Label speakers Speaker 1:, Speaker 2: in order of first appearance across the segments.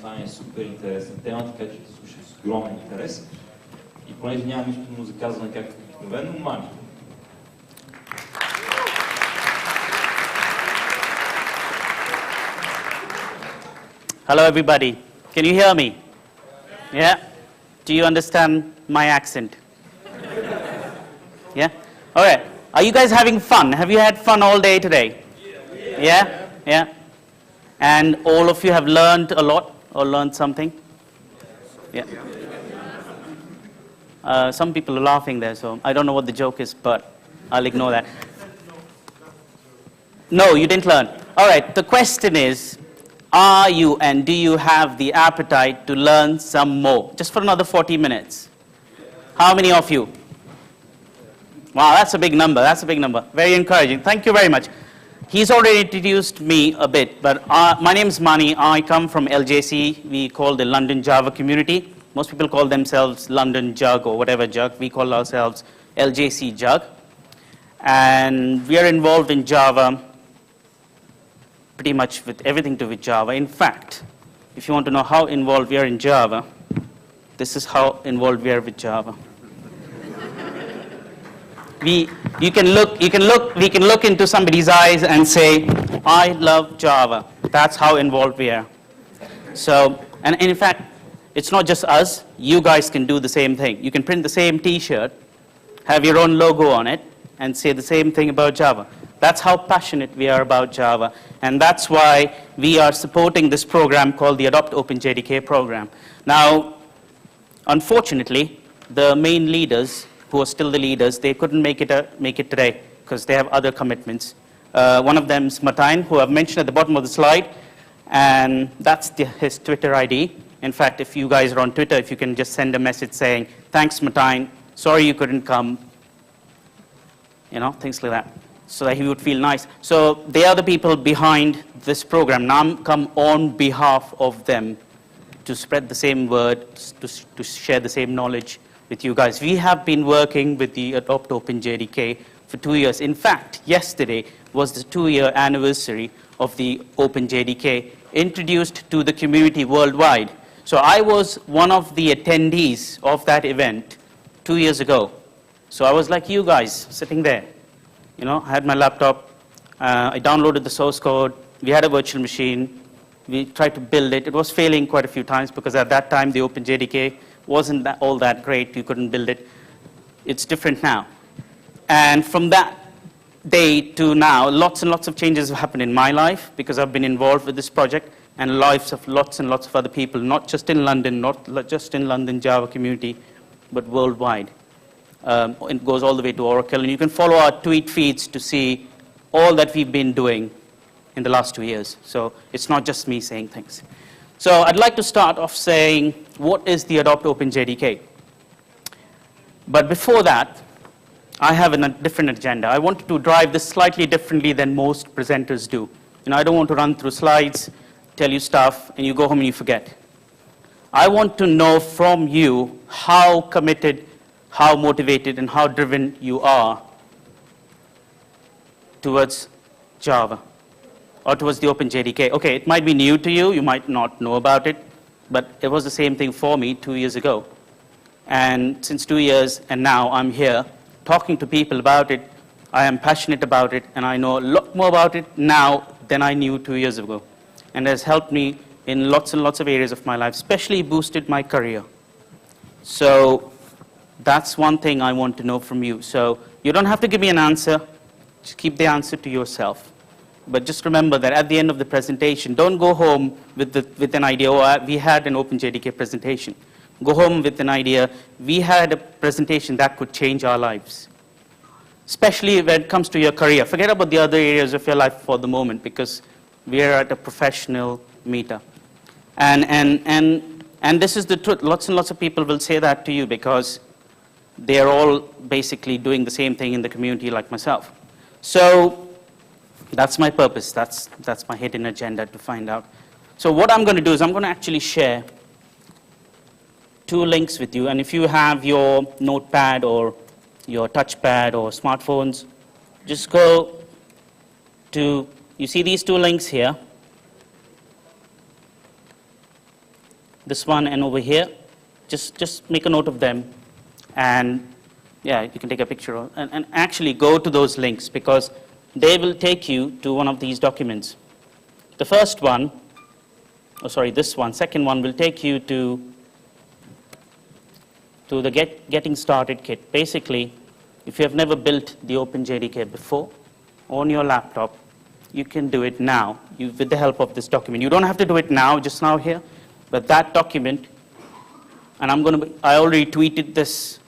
Speaker 1: това е супер интересна тема, така че те слушам с огромен интерес. И понеже няма нищо му за казване както обикновено, Мани.
Speaker 2: Hello everybody. Can you hear me? Yeah? Do you understand my accent? Yeah? Alright. Are you guys having fun? Have you had fun all day today? Yeah? Yeah? And all of you have learned a lot or learned something? Yeah. Some people are laughing there, so I don't know what the joke is, but I'll ignore that. No, you didn't learn. Alright, the question is, are you and do you have the appetite to learn some more? Just for another 40 minutes. How many of you? Wow, that's a big number. That's a big number. Very encouraging. Thank you very much. He's already introduced me a bit, but my name is Mani. I come from LJC. We call the London Java community. Most people call themselves London Jug or whatever Jug. We call ourselves LJC Jug. And we are involved in Java pretty much with everything to do with Java. In fact, if you want to know how involved we are in Java, this is how involved we are with Java. We can look into somebody's eyes and say, I love Java. That's how involved we are. So, and in fact, it's not just us. You guys can do the same thing. You can print the same T-shirt, have your own logo on it, and say the same thing about Java. That's how passionate we are about Java. And that's why we are supporting this program called the Adopt OpenJDK program. Now, unfortunately, the main leaders, who are still the leaders, they couldn't make it today because they have other commitments. One of them is Martijn, who I've mentioned at the bottom of the slide, and that's his Twitter ID. In fact, if you guys are on Twitter, if you can just send a message saying, thanks Martijn, sorry you couldn't come, you know, things like that, so that he would feel nice. So they are the people behind this program. Now I'm come on behalf of them to spread the same word, to share the same knowledge with you guys. We have been working with the Adopt OpenJDK for 2 years. In fact, yesterday was the 2-year anniversary of the OpenJDK introduced to the community worldwide. So I was one of the attendees of that event 2 years ago. So I was like you guys, sitting there. You know, I had my laptop, I downloaded the source code, we had a virtual machine, we tried to build it. It was failing quite a few times because at that time the OpenJDK wasn't all that great, you couldn't build it. It's different now. And from that day to now, lots and lots of changes have happened in my life because I've been involved with this project and lives of lots and lots of other people, not just in London, not just in London Java community, but worldwide. It goes all the way to Oracle, and you can follow our tweet feeds to see all that we've been doing in the last 2 years. So it's not just me saying things. So I'd like to start off saying, what is the Adopt OpenJDK? But before that, I have a different agenda. I wanted to drive this slightly differently than most presenters do. You know, I don't want to run through slides, tell you stuff, and you go home and you forget. I want to know from you how committed, how motivated, and how driven you are towards Java or towards the OpenJDK. Okay, it might be new to you, you might not know about it, but it was the same thing for me 2 years ago. And since 2 years, and now I'm here talking to people about it, I am passionate about it, and I know a lot more about it now than I knew 2 years ago. And it has helped me in lots and lots of areas of my life, especially boosted my career. So that's one thing I want to know from you. So you don't have to give me an answer, just keep the answer to yourself. But just remember that at the end of the presentation, don't go home with an idea, oh, we had an OpenJDK presentation. Go home with an idea, we had a presentation that could change our lives. Especially when it comes to your career. Forget about the other areas of your life for the moment, because we are at a professional meetup. And this is the truth. Lots and lots of people will say that to you because they're all basically doing the same thing in the community like myself. So that's my purpose. That's my hidden agenda to find out. So what I'm going to do is I'm going to actually share 2 links with you. And if you have your notepad or your touchpad or smartphones, just go to, you see these 2 links here. this one, and over here. Just make a note of them, and yeah, you can take a picture of, and actually go to those links, because they will take you to one of these documents. The first one, second one will take you to the Getting Started kit. Basically, if you have never built the OpenJDK before on your laptop, you can do it now with the help of this document. You don't have to do it now, just now here, but that document, and I already tweeted this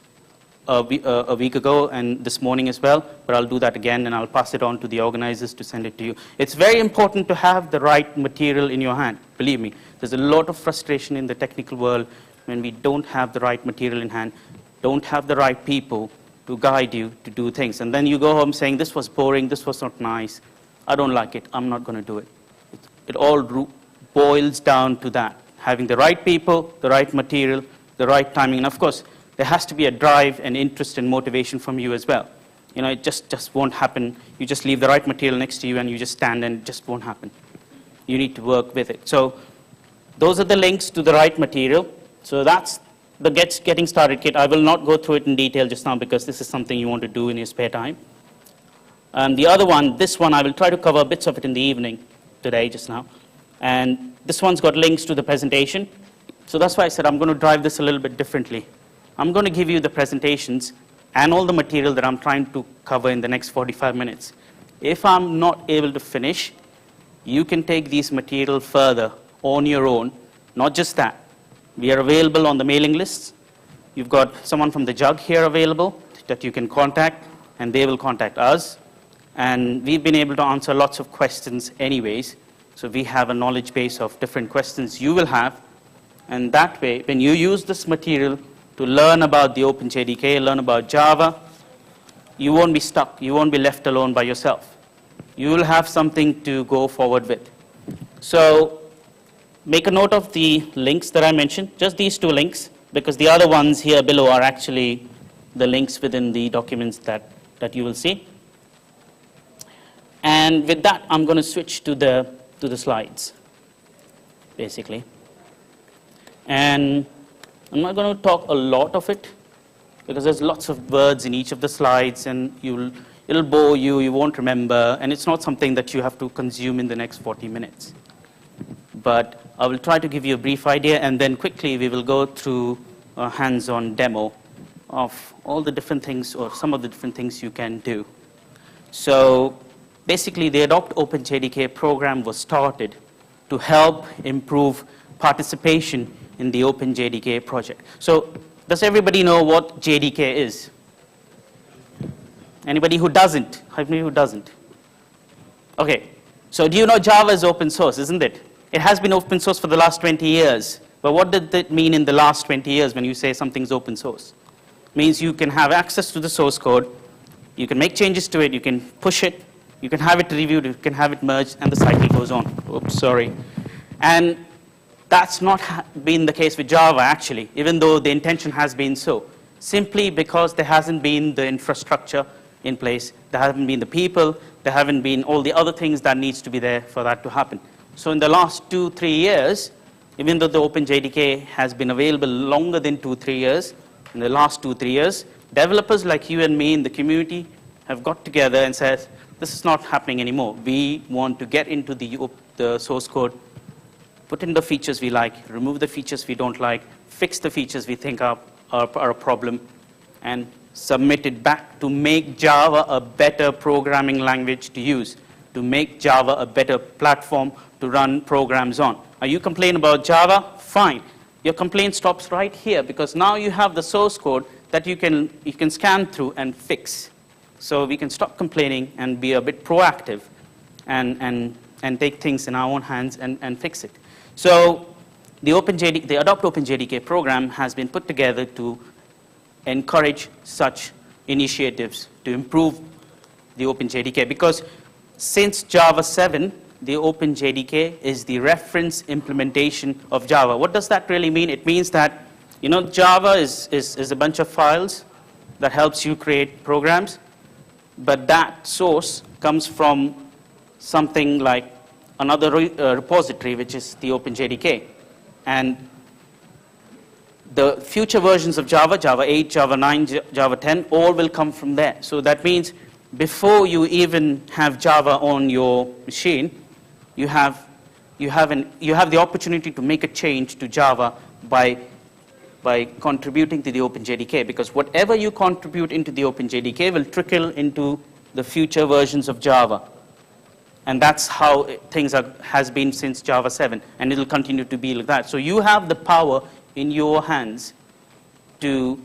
Speaker 2: a week ago and this morning as well, but I'll do that again, and I'll pass it on to the organizers to send it to you. It's very important to have the right material in your hand. Believe me, there's a lot of frustration in the technical world when we don't have the right material in hand, don't have the right people to guide you to do things. And then you go home saying, this was boring, this was not nice, I don't like it, I'm not going to do it. It all boils down to that, having the right people, the right material, the right timing, and of course, there has to be a drive and interest and motivation from you as well. You know, it just won't happen. You just leave the right material next to you and you just stand, and it just won't happen. You need to work with it. So those are the links to the right material. So that's the Getting Started kit. I will not go through it in detail just now, because this is something you want to do in your spare time. And the other one, this one, I will try to cover bits of it in the evening today, just now. And this one's got links to the presentation. So that's why I said I'm going to drive this a little bit differently. I'm going to give you the presentations and all the material that I'm trying to cover in the next 45 minutes. If I'm not able to finish, you can take these material further on your own. Not just that. We are available on the mailing lists. You've got someone from the JUG here available that you can contact, and they will contact us. And we've been able to answer lots of questions anyways. So we have a knowledge base of different questions you will have. And that way, when you use this material to learn about the OpenJDK, learn about Java, you won't be stuck. You won't be left alone by yourself. You will have something to go forward with. So make a note of the links that I mentioned, just these two links, because the other ones here below are actually the links within the documents that you will see. And with that, I'm going to switch to the slides, basically. And I'm not going to talk a lot of it, because there's lots of words in each of the slides, and it'll bore you, you won't remember, and it's not something that you have to consume in the next 40 minutes. But I will try to give you a brief idea, and then quickly we will go through a hands-on demo of all the different things, or some of the different things you can do. So basically, the Adopt OpenJDK program was started to help improve participation in the OpenJDK project. So does everybody know what JDK is? Anybody who doesn't? Anybody who doesn't? Okay, so do you know Java is open source, isn't it? It has been open source for the last 20 years. But what did that mean in the last 20 years when you say something's open source? It means you can have access to the source code, you can make changes to it, you can push it, you can have it reviewed, you can have it merged, and the cycle goes on. Oops, sorry. And that's not been the case with Java, actually, even though the intention has been so. Simply because there hasn't been the infrastructure in place, there haven't been the people, there haven't been all the other things that needs to be there for that to happen. So in the last 2-3 years, even though the OpenJDK has been available longer than 2-3 years, in the last 2-3 years, developers like you and me in the community have got together and said, this is not happening anymore. We want to get into the source code, put in the features we like, remove the features we don't like, fix the features we think are a problem, and submit it back to make Java a better programming language to use, to make Java a better platform to run programs on. Are you complaining about Java? Fine. Your complaint stops right here, because now you have the source code that you can scan through and fix. So we can stop complaining and be a bit proactive and take things in our own hands and fix it. So the Adopt OpenJDK program has been put together to encourage such initiatives to improve the OpenJDK, because since Java 7, the OpenJDK is the reference implementation of Java. What does that really mean? It means that, you know, Java is a bunch of files that helps you create programs, but that source comes from something like another repository, which is the OpenJDK. And the future versions of Java, Java 8, Java 9, Java 10, all will come from there. So that means before you even have Java on your machine, you have the opportunity to make a change to Java by contributing to the OpenJDK, because whatever you contribute into the OpenJDK will trickle into the future versions of Java. And that's how things has been since Java 7, and it'll continue to be like that. So you have the power in your hands to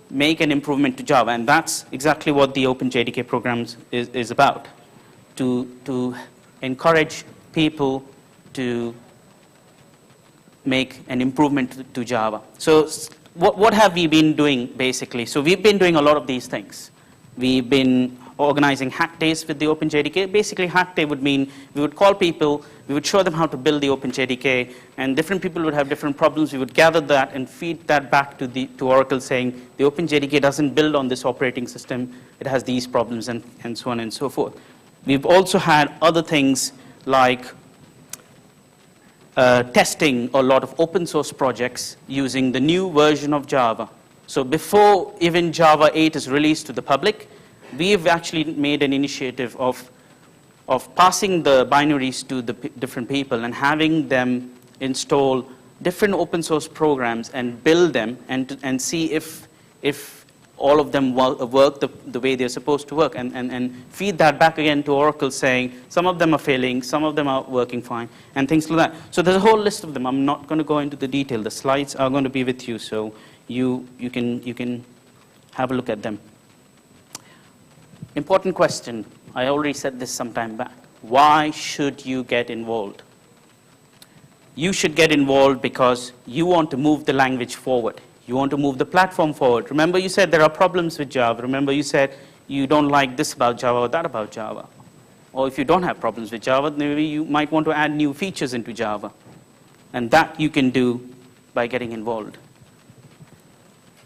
Speaker 2: make an improvement to Java, and that's exactly what the OpenJDK programs is about, to encourage people to make an improvement to Java. So what have we been doing, basically? So we've been doing a lot of these things. We've been organizing hack days with the OpenJDK. Basically, hack day would mean we would call people, we would show them how to build the OpenJDK, and different people would have different problems. We would gather that and feed that back to Oracle, saying the OpenJDK doesn't build on this operating system, it has these problems, and so on and so forth. We've also had other things like testing a lot of open source projects using the new version of Java. So before even Java 8 is released to the public, we've actually made an initiative of passing the binaries to the different people and having them install different open source programs and build them and see if all of them work the way they're supposed to work, and feed that back again to Oracle, saying some of them are failing, some of them are working fine, and things like that. So there's a whole list of them. I'm not going to go into the detail. The slides are going to be with you, so you can have a look at them. Important question. I already said this some time back. Why should you get involved? You should get involved because you want to move the language forward. You want to move the platform forward. Remember, you said there are problems with Java. Remember, you said you don't like this about Java or that about Java. Or if you don't have problems with Java, maybe you might want to add new features into Java. And that you can do by getting involved.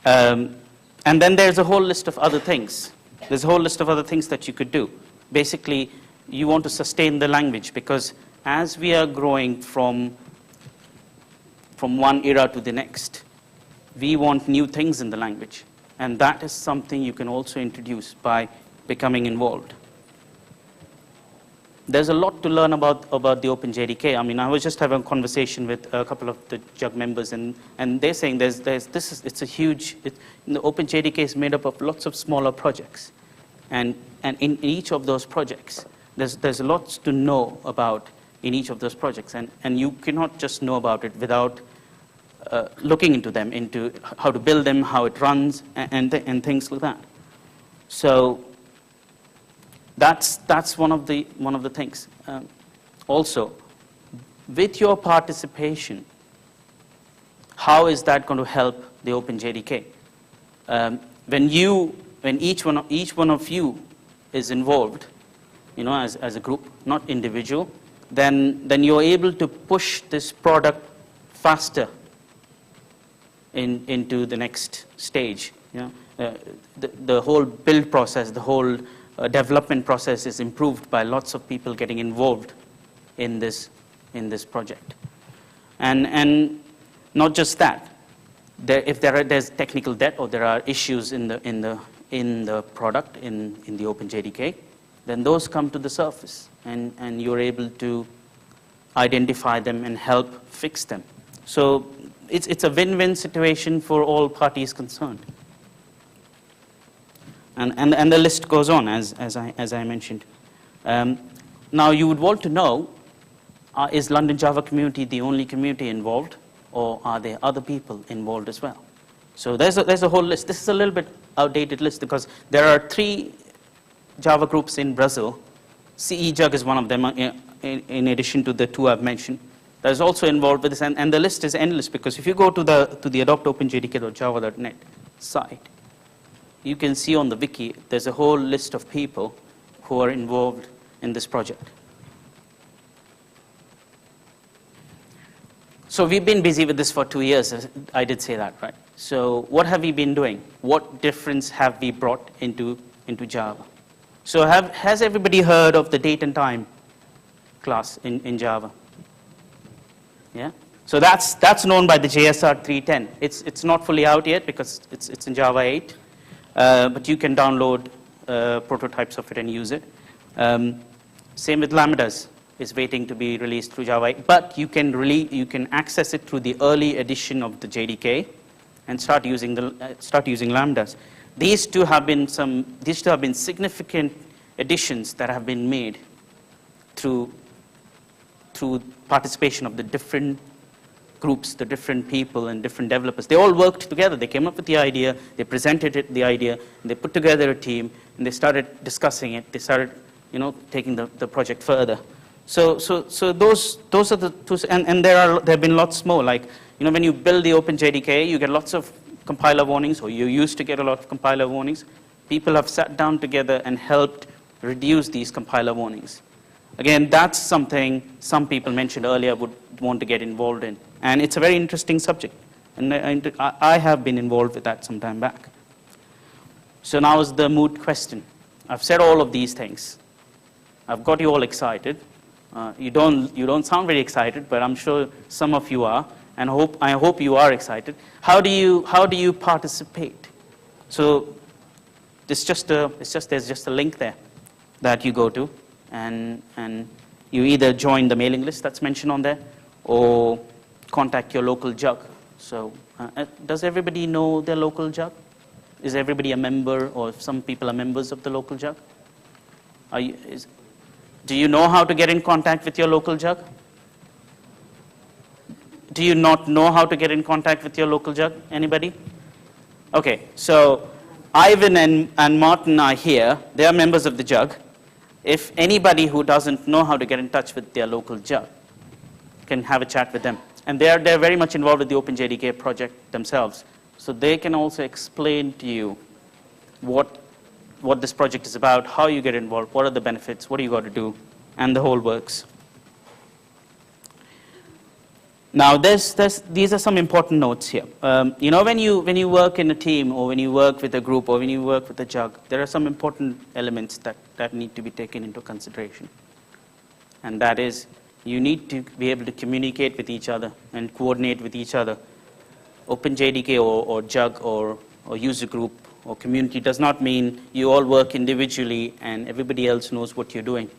Speaker 2: And then there's a whole list of other things. There's a whole list of other things that you could do. Basically, you want to sustain the language, because as we are growing from one era to the next, we want new things in the language. And that is something you can also introduce by becoming involved. There's a lot to learn about the OpenJDK. I mean, I was just having a conversation with a couple of the JUG members, and they're saying the OpenJDK is made up of lots of smaller projects. And in each of those projects, there's lots to know about in each of those projects. And you cannot just know about it without looking into them, into how to build them, how it runs, and things like that. So that's one of the things. Also, with your participation, how is that going to help the OpenJDK? When each one of you is involved, as a group, not individual, then you're able to push this product faster into the next stage. The whole build process, the whole development process is improved by lots of people getting involved in this project. And not just that, if there's technical debt or there are issues in the product in the OpenJDK, then those come to the surface, and you're able to identify them and help fix them. So it's a win-win situation for all parties concerned. And the list goes on, as I mentioned. Now you would want to know, is London Java community the only community involved, or are there other people involved as well? So there's a whole list. This is a little bit outdated list because there are 3 Java groups in Brazil. CE-JUG is one of them, in addition to the 2 I've mentioned. That is also involved with this, and the list is endless, because if you go to the adopt-openjdk.java.net site, you can see on the wiki there's a whole list of people who are involved in this project. So we've been busy with this for 2 years. I did say that, right? So what have we been doing? What difference have we brought into Java? So has everybody heard of the date and time class in Java? Yeah? So that's known by the JSR 310. It's not fully out yet because it's in Java 8, but you can download prototypes of it and use it. Same with lambdas. Is waiting to be released through Java 8, but you can access it through the early edition of the JDK and start using lambdas. These two have been significant additions that have been made through participation of the different groups, the different people and different developers. They all worked together. They came up with the idea, they presented the idea, and they put together a team, and they started discussing it. They started, taking the project further. So those are the two, and there have been lots more. Like, when you build the OpenJDK, you get lots of compiler warnings, or you used to get a lot of compiler warnings. People have sat down together and helped reduce these compiler warnings. Again, that's something some people mentioned earlier would want to get involved in. And it's a very interesting subject. And I have been involved with that some time back. So now is the moot question. I've said all of these things. I've got you all excited. You don't sound very excited, but I'm sure some of you are, and I hope you are excited. How do you participate? So there's just a link there that you go to, and you either join the mailing list that's mentioned on there, or contact your local JUG. So does everybody know their local JUG? Is everybody a member, or some people are members of the local JUG? Do you know how to get in contact with your local JUG? Do you not know how to get in contact with your local JUG? Anybody? Okay, so Ivan and Martin are here. They are members of the JUG. If anybody who doesn't know how to get in touch with their local JUG can have a chat with them. And they're very much involved with the OpenJDK project themselves. So they can also explain to you what this project is about, how you get involved, what are the benefits, what do you got to do, and the whole works. Now, these are some important notes here. When you work in a team, or when you work with a group, or when you work with a JUG, there are some important elements that need to be taken into consideration. And that is, you need to be able to communicate with each other and coordinate with each other. OpenJDK or JUG or user group or community does not mean you all work individually and everybody else knows what you're doing.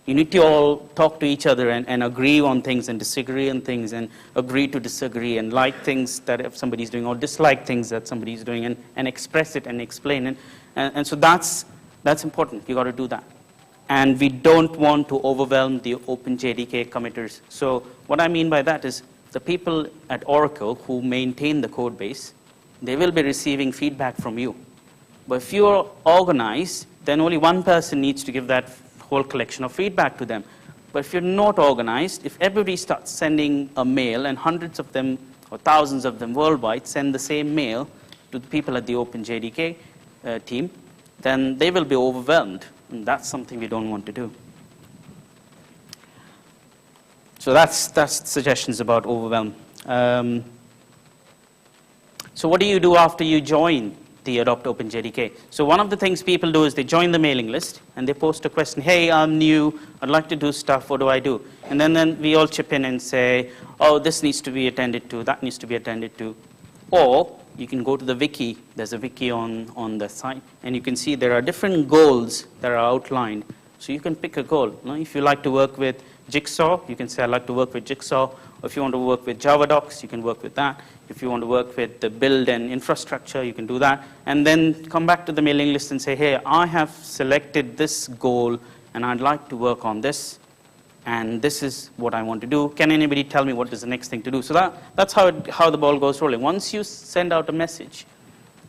Speaker 2: You need to all talk to each other and agree on things and disagree on things and agree to disagree and like things that if somebody's doing or dislike things that somebody's doing and express it and explain it. And so that's important. You got to do that. And we don't want to overwhelm the OpenJDK committers. So what I mean by that is the people at Oracle who maintain the code base, they will be receiving feedback from you. But if you're organized, then only one person needs to give that whole collection of feedback to them. But if you're not organized, if everybody starts sending a mail and hundreds of them or thousands of them worldwide send the same mail to the people at the OpenJDK team, then they will be overwhelmed. And that's something we don't want to do. So that's suggestions about overwhelm. So what do you do after you join the Adopt OpenJDK? So one of the things people do is they join the mailing list and they post a question, hey, I'm new, I'd like to do stuff, what do I do? And then we all chip in and say, oh, this needs to be attended to, that needs to be attended to. Or you can go to the wiki, there's a wiki on the site, and you can see there are different goals that are outlined. So you can pick a goal. If you like to work with Jigsaw, you can say, I'd like to work with Jigsaw. Or if you want to work with Javadocs, you can work with that. If you want to work with the build and infrastructure, you can do that. And then come back to the mailing list and say, hey, I have selected this goal, and I'd like to work on this. And this is what I want to do. Can anybody tell me what is the next thing to do? So that's how the ball goes rolling. Once you send out a message,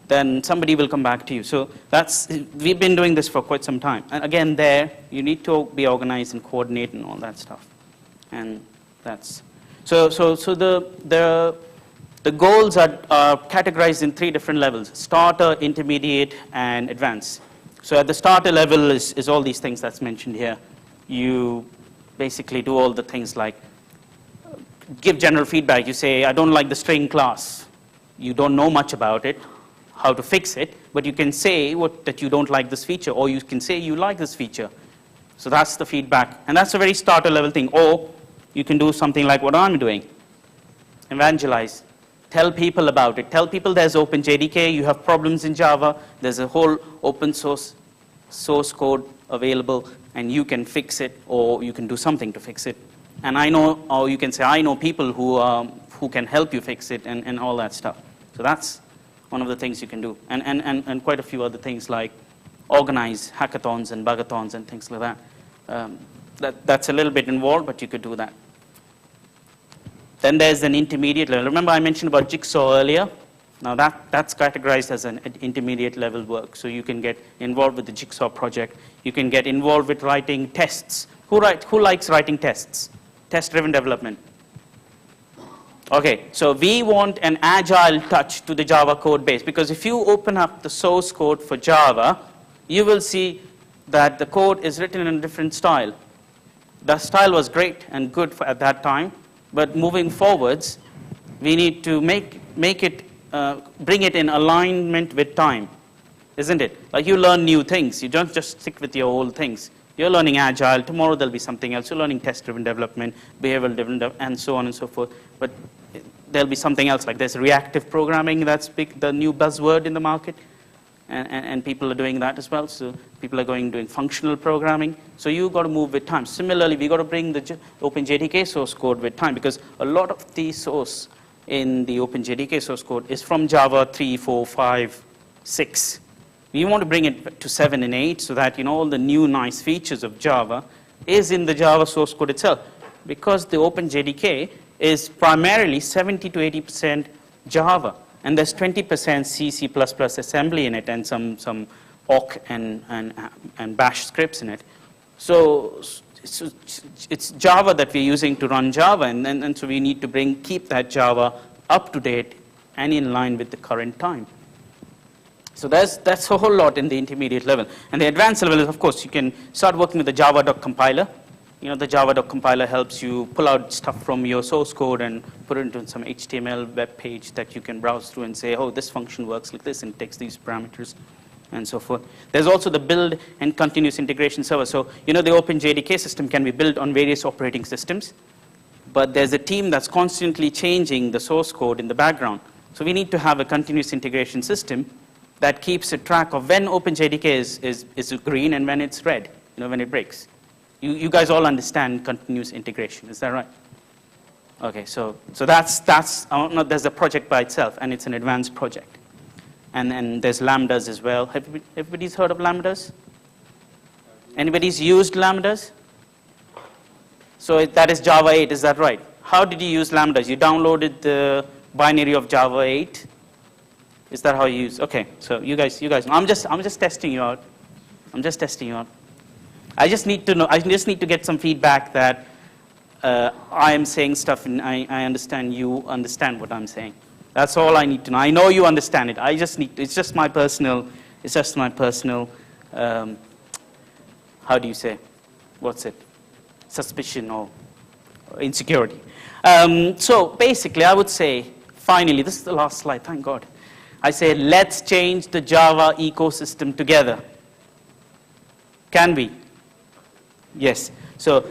Speaker 2: then somebody will come back to you. So we've been doing this for quite some time. And again, you need to be organized and coordinate and all that stuff. And that's so the goals are categorized in 3 different levels: starter, intermediate, and advanced. So at the starter level is all these things that's mentioned here. You basically do all the things like give general feedback. You say, I don't like the string class. You don't know much about it, how to fix it, but you can say that you don't like this feature, or you can say you like this feature. So that's the feedback, and that's a very starter level thing. Or you can do something like what I'm doing. evangelize. Tell people about it. Tell people there's OpenJDK, you have problems in Java, there's a whole open source code available, and you can fix it, or you can do something to fix it. And I know, or you can say, I know people who can help you fix it, and all that stuff. So that's one of the things you can do. And quite a few other things like organize hackathons and bugathons and things like that. That's a little bit involved, but you could do that. Then there's an intermediate level. Remember I mentioned about Jigsaw earlier? Now that's categorized as an intermediate level work. So you can get involved with the Jigsaw project. You can get involved with writing tests. Who likes writing tests? Test-driven development. Okay, so we want an agile touch to the Java code base, because if you open up the source code for Java, you will see that the code is written in a different style. The style was great and good at that time, but moving forwards, we need to bring it in alignment with time, isn't it? Like you learn new things. You don't just stick with your old things. You're learning agile. Tomorrow there'll be something else. You're learning test-driven development, behavioral-driven, and so on and so forth. But there'll be something else. Like there's reactive programming. That's the new buzzword in the market. And people are doing that as well. So people are doing functional programming. So you've got to move with time. Similarly, we've got to bring the OpenJDK source code with time, because a lot of the source in the OpenJDK source code is from Java 3, 4, 5, 6. We want to bring it to 7 and 8 so that all the new nice features of Java is in the Java source code itself. Because the OpenJDK is primarily 70 to 80% Java. And there's 20% C, C++ assembly in it, and some awk and bash scripts in it. So it's Java that we're using to run Java, and so we need to keep that Java up to date and in line with the current time. So that's a whole lot in the intermediate level. And the advanced level is, of course, you can start working with the Javadoc Compiler. The Javadoc Compiler helps you pull out stuff from your source code and put it into some HTML web page that you can browse through and say, oh, this function works like this and takes these parameters and so forth. There's also the build and continuous integration server. So, the OpenJDK system can be built on various operating systems, but there's a team that's constantly changing the source code in the background. So we need to have a continuous integration system that keeps a track of when OpenJDK is green and when it's red, when it breaks. You guys all understand continuous integration, is that right? Okay, so that's there's a project by itself, and it's an advanced project. And then there's lambdas as well. Everybody's heard of lambdas? Anybody's used lambdas? So that is Java 8, is that right? How did you use lambdas? You downloaded the binary of Java 8? Is that how you use? Okay, so you guys, I'm just testing you out. I'm just testing you out. I just need to know. I just need to get some feedback that I am saying stuff and I understand you understand what I'm saying. That's all I need to know. I know you understand it. I just need. It's just my personal. It's just my personal. How do you say? What's it? Suspicion or insecurity. So basically, I would say finally, this is the last slide. Thank God. I say let's change the Java ecosystem together. Can we? Yes. So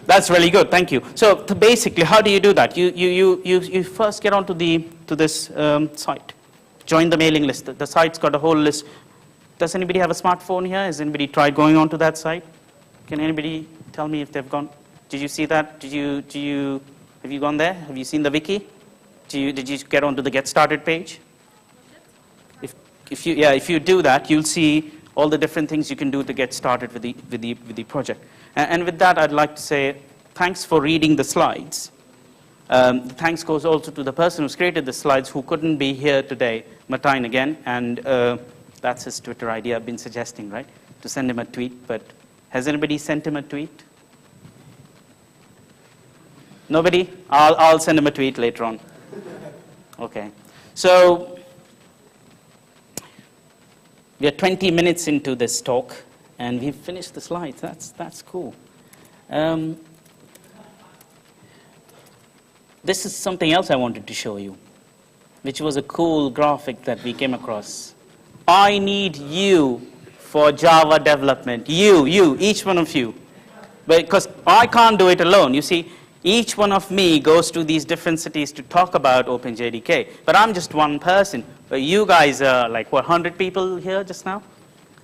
Speaker 2: that's really good. Thank you. So basically, how do you do that? You first get onto this site. Join the mailing list. The site's got a whole list. Does anybody have a smartphone here? Has anybody tried going onto that site? Can anybody tell me if they've gone? Did you see that? Have you gone there? Have you seen the wiki? Did you get onto the Get Started page? If you do that, you'll see all the different things you can do to get started with the project. And with that, I'd like to say thanks for reading the slides. Thanks goes also to the person who's created the slides who couldn't be here today, Martijn again, and that's his Twitter ID. I've been suggesting, right, to send him a tweet, but has anybody sent him a tweet? Nobody? I'll send him a tweet later on. Okay. So we are 20 minutes into this talk, and we've finished the slides. That's cool. This is something else I wanted to show you, which was a cool graphic that we came across. I need you for Java development. You, each one of you. Because I can't do it alone. You see, Each one of me goes to these different cities to talk about OpenJDK. But I'm just one person. But you guys are like, what, 100 people here just now?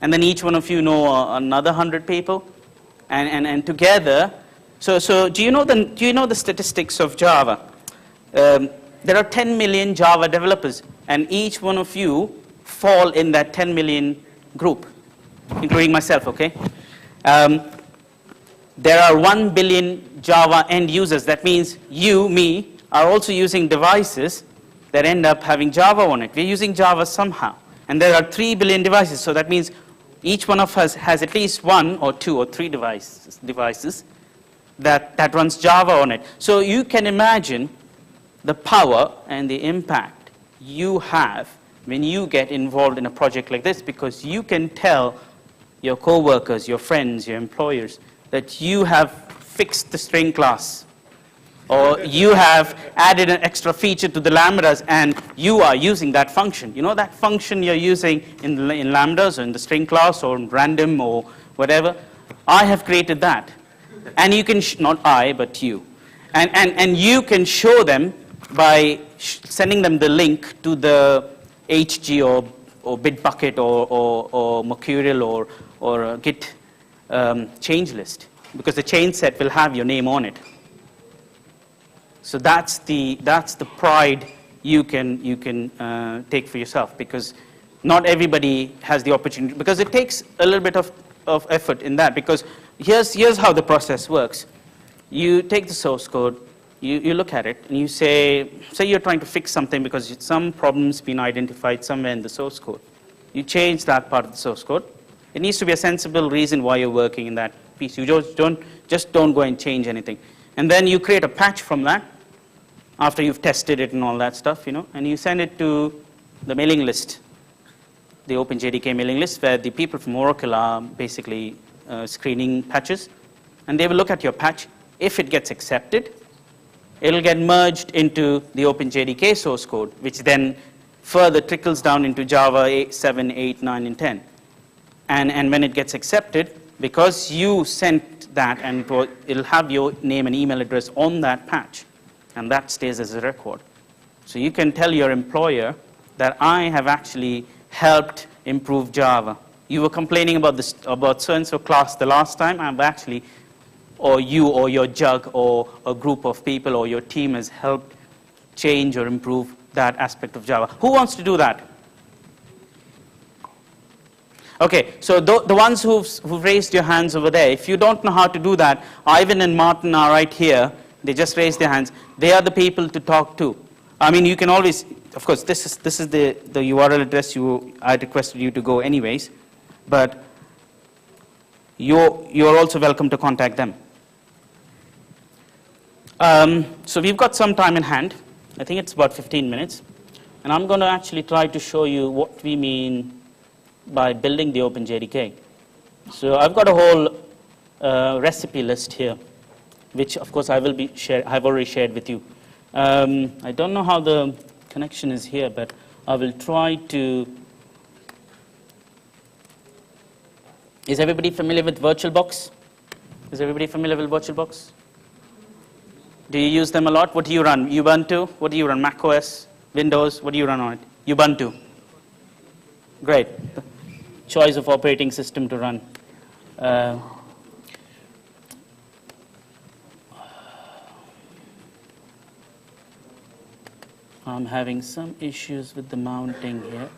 Speaker 2: And then each one of you know another 100 people. And together, so do you know the statistics of Java? There are 10 million Java developers, and each one of you fall in that 10 million group, including myself, okay? There are 1 billion Java end users. That means you, me, are also using devices that end up having Java on it. We're using Java somehow. And there are 3 billion devices, so that means each one of us has at least 1 or 2 or 3 devices that runs Java on it. So you can imagine the power and the impact you have when you get involved in a project like this, because you can tell your coworkers, your friends, your employers that you have fixed the string class, or you have added an extra feature to the lambdas and you are using that function. You know that function you're using in lambdas or in the string class or in random or whatever? I have created that. And you can, not I, but you. And you can show them by sending them the link to the HG or Bitbucket or Mercurial or Git change list, because the change set will have your name on it. So that's the pride you can take for yourself, because not everybody has the opportunity, because it takes a little bit of effort in that, because here's how the process works. You take the source code, you look at it, and you say you're trying to fix something because some problem's been identified somewhere in the source code. You change that part of the source code. It needs to be a sensible reason why you're working in that piece. You just don't go and change anything. And then you create a patch from that after you've tested it and all that stuff, and you send it to the mailing list, the OpenJDK mailing list, where the people from Oracle are basically screening patches. And they will look at your patch. If it gets accepted, it'll get merged into the OpenJDK source code, which then further trickles down into Java 8, 7, 8, 9, and 10. And when it gets accepted, because you sent that, and it'll have your name and email address on that patch, and that stays as a record. So you can tell your employer that I have actually helped improve Java. You were complaining about so-and-so class the last time. I've actually, or you or your jug or a group of people or your team has helped change or improve that aspect of Java. Who wants to do that? Okay, so the ones who've raised your hands over there, if you don't know how to do that, Ivan and Martin are right here. They just raised their hands. They are the people to talk to. I mean, you can always, of course, this is the URL address I requested you to go anyways, but you're also welcome to contact them. So we've got some time in hand. I think it's about 15 minutes. And I'm going to actually try to show you what we mean by building the OpenJDK. So I've got a whole recipe list here, which of course I've already shared with you. I don't know how the connection is here, but I will try to. Is everybody familiar with Virtualbox? Is everybody familiar with Virtualbox? Do you use them a lot? What do you run? Ubuntu? What do you run? Mac OS? Windows? What do you run on it? Ubuntu. Great. Choice of operating system to run. I'm having some issues with the mounting here.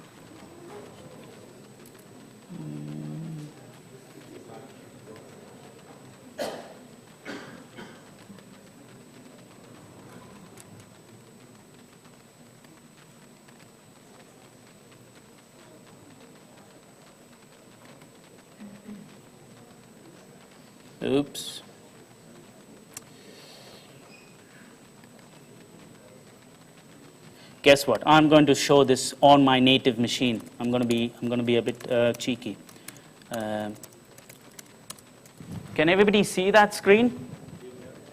Speaker 2: Oops. Guess what? I'm going to show this on my native machine. I'm going to be a bit cheeky. Can everybody see that screen?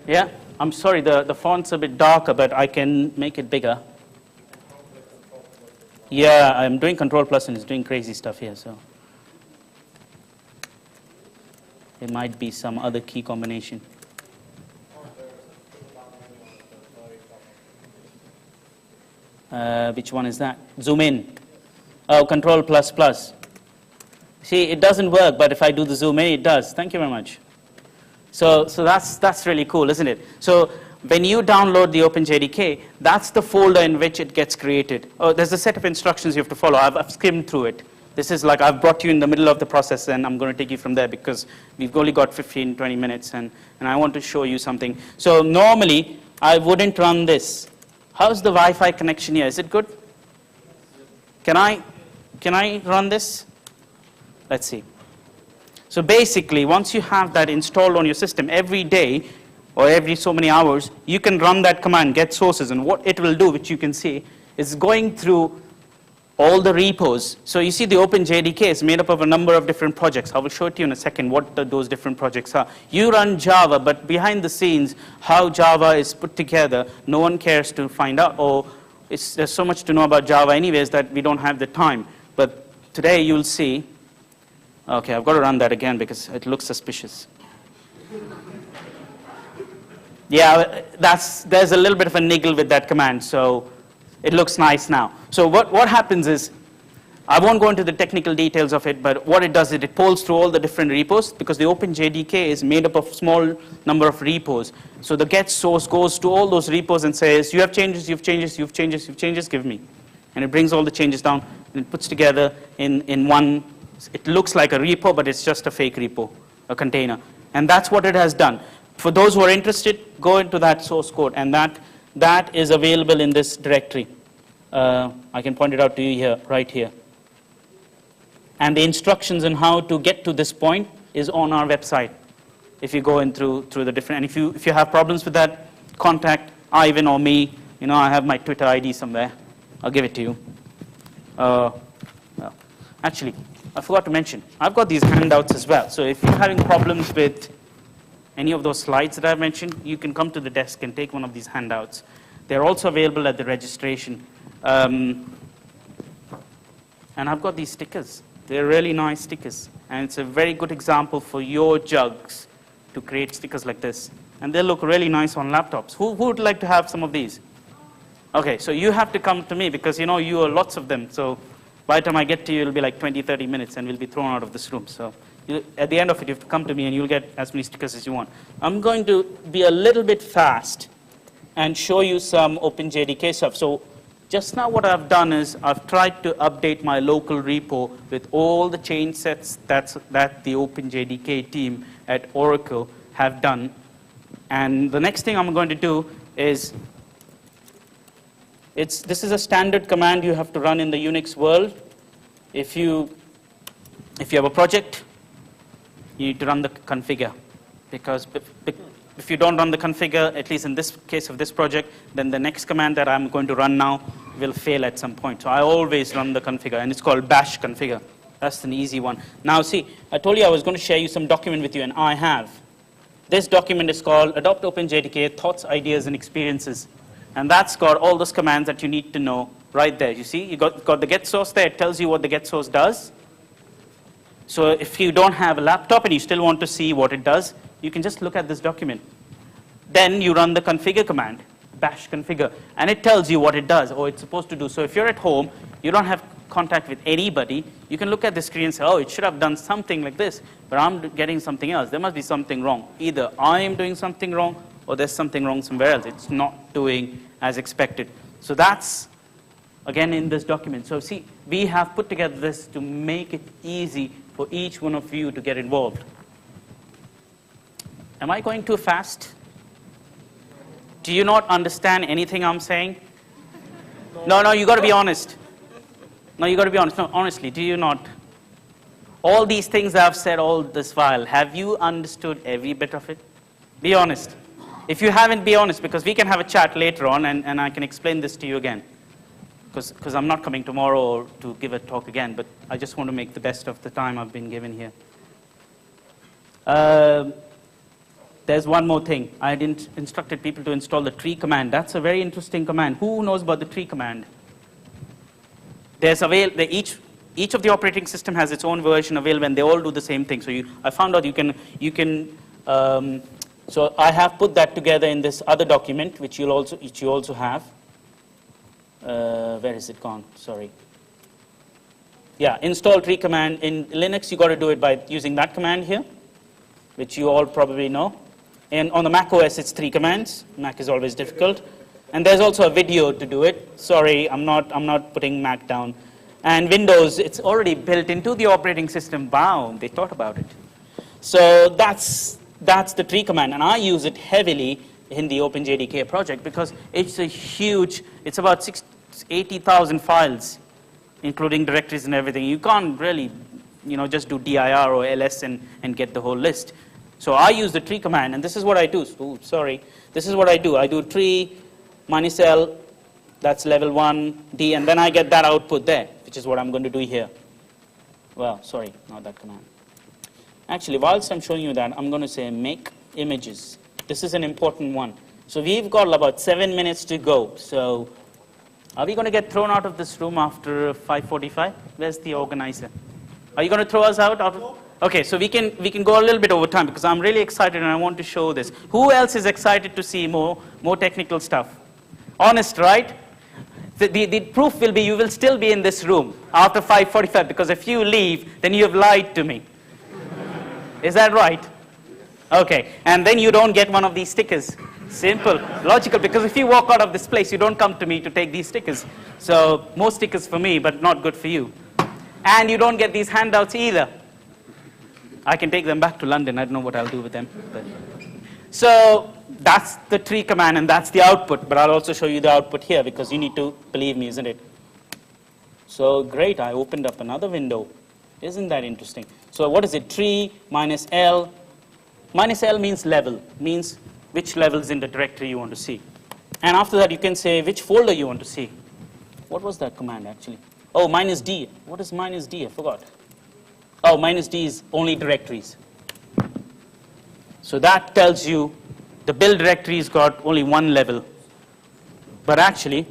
Speaker 2: Yeah. I'm sorry, the font's a bit darker, but I can make it bigger. Yeah, I'm doing Control Plus and it's doing crazy stuff here. So there might be some other key combination. Which one is that? Zoom in. Oh, Control plus plus. See, it doesn't work, but if I do the zoom in, it does. Thank you very much. So that's really cool, isn't it? So when you download the OpenJDK, that's the folder in which it gets created. Oh, there's a set of instructions you have to follow. I've skimmed through it. This is like I've brought you in the middle of the process, and I'm going to take you from there because we've only got 15, 20 minutes, and I want to show you something. So normally, I wouldn't run this. How's the Wi-Fi connection here? Is it good? Can I run this? Let's see. So basically, once you have that installed on your system, every day or every so many hours, you can run that command, get sources, and what it will do, which you can see, is going through all the repos. So you see the OpenJDK is made up of a number of different projects. I will show it to you in a second what those different projects are. You run Java, but behind the scenes, how Java is put together, no one cares to find out. Or there's so much to know about Java anyways that we don't have the time. But today you'll see. Okay, I've got to run that again because it looks suspicious. Yeah, there's a little bit of a niggle with that command, so it looks nice now. So what happens is, I won't go into the technical details of it, but what it does is it polls through all the different repos because the OpenJDK is made up of small number of repos. So the get source goes to all those repos and says, you have changes, you've changes, you've changes, you've changes, give me. And it brings all the changes down and it puts together in one. It looks like a repo, but it's just a fake repo, a container. And that's what it has done. For those who are interested, go into that source code, and that is available in this directory. I can point it out to you here, right here. And the instructions on how to get to this point is on our website. If you go in through the different, and if you have problems with that, contact Ivan or me. You know, I have my Twitter ID somewhere. I'll give it to you. Well, actually, I forgot to mention, I've got these handouts as well. So if you're having problems with any of those slides that I've mentioned, you can come to the desk and take one of these handouts. They're also available at the registration. And I've got these stickers. They're really nice stickers. And it's a very good example for your jugs to create stickers like this. And they look really nice on laptops. Who would like to have some of these? Okay, so you have to come to me because you know you are lots of them. So by the time I get to you, it'll be like 20, 30 minutes and we'll be thrown out of this room. So at the end of it, you have to come to me and you'll get as many stickers as you want. I'm going to be a little bit fast and show you some OpenJDK stuff. So just now what I've done is I've tried to update my local repo with all the change sets that the OpenJDK team at Oracle have done. And the next thing I'm going to do is, this is a standard command you have to run in the Unix world. If you have a project, you need to run the configure, because if you don't run the configure, at least in this case of this project, then the next command that I'm going to run now will fail at some point. So I always run the configure, and it's called bash configure. That's an easy one. Now see, I told you I was going to share you some document with you, and I have. This document is called Adopt OpenJDK, Thoughts, Ideas, and Experiences. And that's got all those commands that you need to know right there. You see, you got the get source there. It tells you what the get source does. So if you don't have a laptop and you still want to see what it does, you can just look at this document. Then you run the configure command, bash configure, and it tells you what it does or it's supposed to do. So if you're at home, you don't have contact with anybody, you can look at the screen and say, oh, it should have done something like this, but I'm getting something else. There must be something wrong. Either I am doing something wrong or there's something wrong somewhere else. It's not doing as expected. So that's, again, in this document. So see, we have put together this to make it easy for each one of you to get involved. Am I going too fast? Do you not understand anything I'm saying? No, you got to be honest. No, you got to be honest. No, honestly, do you not? All these things that I've said all this while, have you understood every bit of it? Be honest. If you haven't, be honest, because we can have a chat later on and I can explain this to you again. Because I'm not coming tomorrow or to give a talk again, but I just want to make the best of the time I've been given here. There's one more thing. I had instructed people to install the tree command. That's a very interesting command. Who knows about the tree command? Each of the operating system has its own version available, and they all do the same thing. So I found out you can. So I have put that together in this other document, which you also have. Where is it gone? Sorry. Yeah, install tree command. In Linux, you got to do it by using that command here, which you all probably know. And on the Mac OS, it's 3 commands. Mac is always difficult. And there's also a video to do it. Sorry, I'm not putting Mac down. And Windows, it's already built into the operating system. Wow, they thought about it. So that's the tree command, and I use it heavily in the OpenJDK project because it's a huge, it's about 80,000 files, including directories and everything. You can't really, just do dir or ls and get the whole list. So I use the tree command, and this is what I do. Ooh, sorry. This is what I do. I do tree minus L, that's level 1, D, and then I get that output there, which is what I'm going to do here. Well, sorry, not that command. Actually, whilst I'm showing you that, I'm going to say make images. This is an important one. So we've got about 7 minutes to go. So are we going to get thrown out of this room after 5:45? Where's the organizer? Are you going to throw us out? Okay, so we can go a little bit over time because I'm really excited and I want to show this. Who else is excited to see more technical stuff? Honest, right? The proof will be you will still be in this room after 5:45 because if you leave, then you have lied to me. Is that right? Okay, and then you don't get one of these stickers. Simple, logical, because if you walk out of this place, you don't come to me to take these stickers. So more stickers for me, but not good for you. And you don't get these handouts either. I can take them back to London. I don't know what I'll do with them. So that's the tree command, and that's the output. But I'll also show you the output here, because you need to believe me, isn't it? So great, I opened up another window. Isn't that interesting? So what is it? Tree minus L. Minus L means level, means which levels in the directory you want to see. And after that, you can say which folder you want to see. What was that command, actually? Oh, minus D. What is minus D? I forgot. Oh, minus D is only directories. So that tells you the build directory's got only one level. But actually,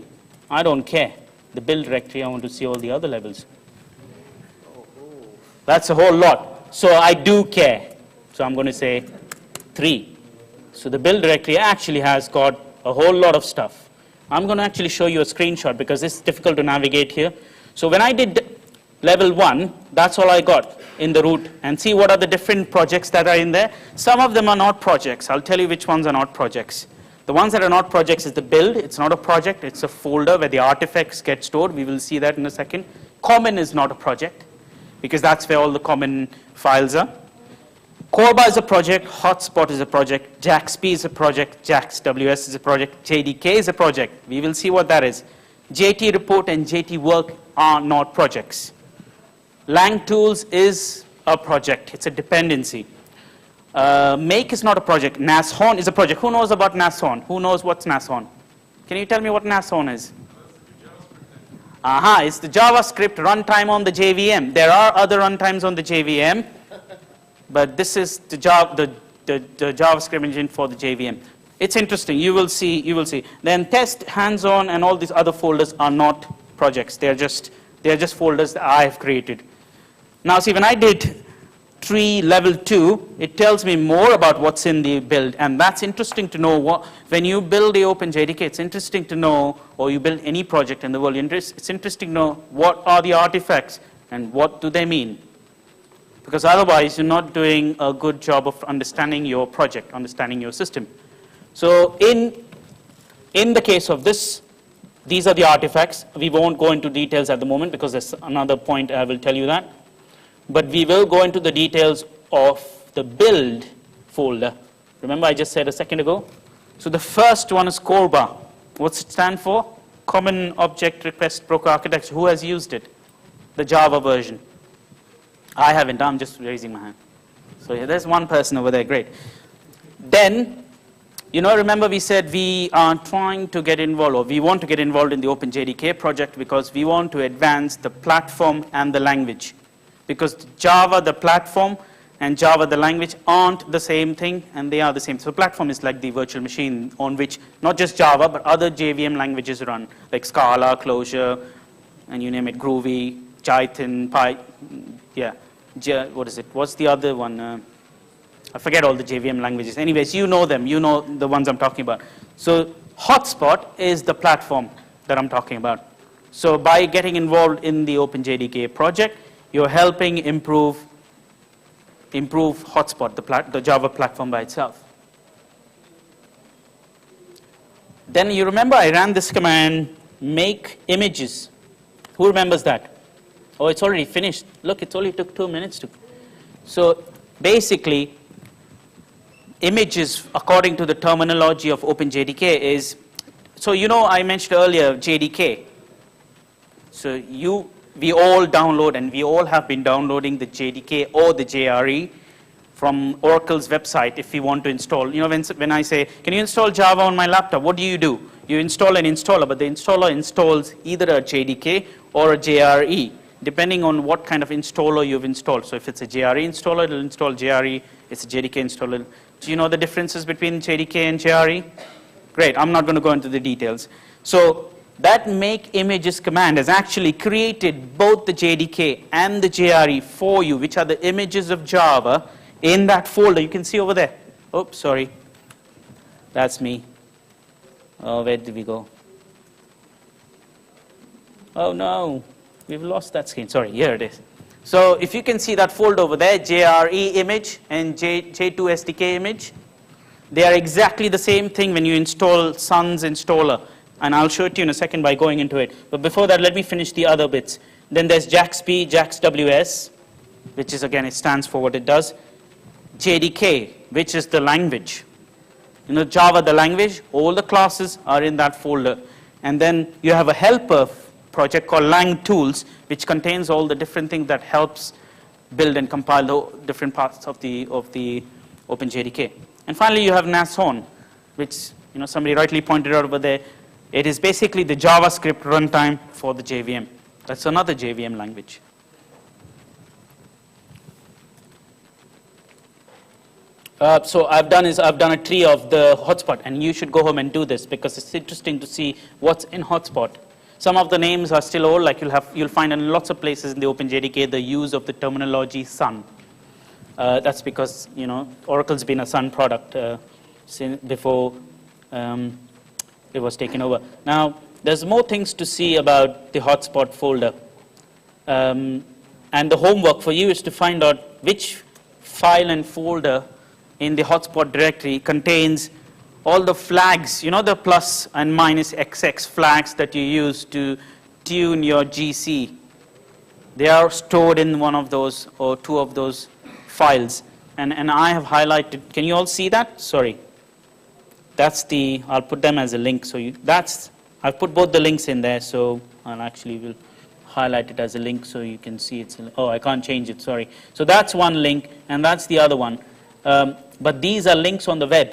Speaker 2: I don't care. The build directory, I want to see all the other levels. That's a whole lot. So I do care. So I'm going to say 3. So the build directory actually has got a whole lot of stuff. I'm going to actually show you a screenshot because it's difficult to navigate here. So when I did level 1, that's all I got in the root. And see what are the different projects that are in there. Some of them are not projects. I'll tell you which ones are not projects. The ones that are not projects is the build. It's not a project. It's a folder where the artifacts get stored. We will see that in a second. Common is not a project, because that's where all the common files are. Corba is a project, Hotspot is a project, JaxP is a project, JaxWS is a project, JDK is a project. We will see what that is. JT report and JT work are not projects. Lang tools is a project, it's a dependency. Make is not a project, Nashorn is a project. Who knows about Nashorn? Who knows what's Nashorn? Can you tell me what Nashorn is? It's the JavaScript runtime on the JVM. There are other runtimes on the JVM, but this is the JavaScript engine for the JVM. It's interesting. You will see. Then test, hands-on, and all these other folders are not projects. They're just folders that I have created. Now, see, when I did tree level 2, it tells me more about what's in the build, and that's interesting to know. When you build the OpenJDK, it's interesting to know, or you build any project in the world, it's interesting to know what are the artifacts and what do they mean. Because otherwise, you're not doing a good job of understanding your project, understanding your system. So in the case of this, these are the artifacts. We won't go into details at the moment because there's another point I will tell you that. But we will go into the details of the build folder. Remember I just said a second ago? So the first one is Corba. What's it stand for? Common Object Request Broker Architecture. Who has used it? The Java version. I haven't. I'm just raising my hand. So yeah, there's one person over there. Great. Then, remember we said we are trying to get involved, or we want to get involved in the OpenJDK project because we want to advance the platform and the language. Because Java, the platform, and Java, the language, aren't the same thing, and they are the same. So platform is like the virtual machine on which not just Java, but other JVM languages run, like Scala, Clojure, and you name it, Groovy, Python, what is it? What's the other one? I forget all the JVM languages. Anyways, you know them. You know the ones I'm talking about. So Hotspot is the platform. that I'm talking about. So by getting involved in the OpenJDK project, you're helping improve Hotspot, the Java platform by itself. Then you remember I ran this command, make images. Who remembers that? Oh, it's already finished. Look, it only took 2 minutes to. So basically, images, according to the terminology of OpenJDK, is, so you know I mentioned earlier JDK. So we all download, and we all have been downloading the JDK or the JRE from Oracle's website if we want to install. You know, when I say, can you install Java on my laptop, what do? You install an installer, but the installer installs either a JDK or a JRE, depending on what kind of installer you've installed. So if it's a JRE installer, it'll install JRE. It's a JDK installer. Do you know the differences between JDK and JRE? Great, I'm not going to go into the details. So that make images command has actually created both the JDK and the JRE for you, which are the images of Java in that folder. You can see over there. Oops, sorry. That's me. Oh, where did we go? Oh, no. We've lost that screen. Sorry, here it is. So if you can see that folder over there, JRE image and J2 SDK image, they are exactly the same thing when you install Sun's installer. And I'll show it to you in a second by going into it. But before that, let me finish the other bits. Then there's JAXP, JAXWS, which is, again, it stands for what it does. JDK, which is the language. You know, Java, the language, all the classes are in that folder. And then you have a helper project called Lang Tools, which contains all the different things that helps build and compile the different parts of the OpenJDK. And finally, you have Nashorn, which, you know, somebody rightly pointed out over there. It is basically the JavaScript runtime for the JVM. That's another JVM language. So I've done a tree of the hotspot, and you should go home and do this because it's interesting to see what's in hotspot. Some of the names are still old, like you'll find in lots of places in the OpenJDK the use of the terminology Sun. That's because, you know, Oracle's been a Sun product since before it was taken over. Now, there's more things to see about the hotspot folder. And the homework for you is to find out which file and folder in the hotspot directory contains all the flags, you know, the plus and minus XX flags that you use to tune your GC. They are stored in one of those or two of those files. And I have highlighted, can you all see that? Sorry. That's I'll put them as a link. So I've put both the links in there, so I'll actually will highlight it as a link so you can see it's, oh, I can't change it, sorry. So that's one link, and that's the other one. But these are links on the web.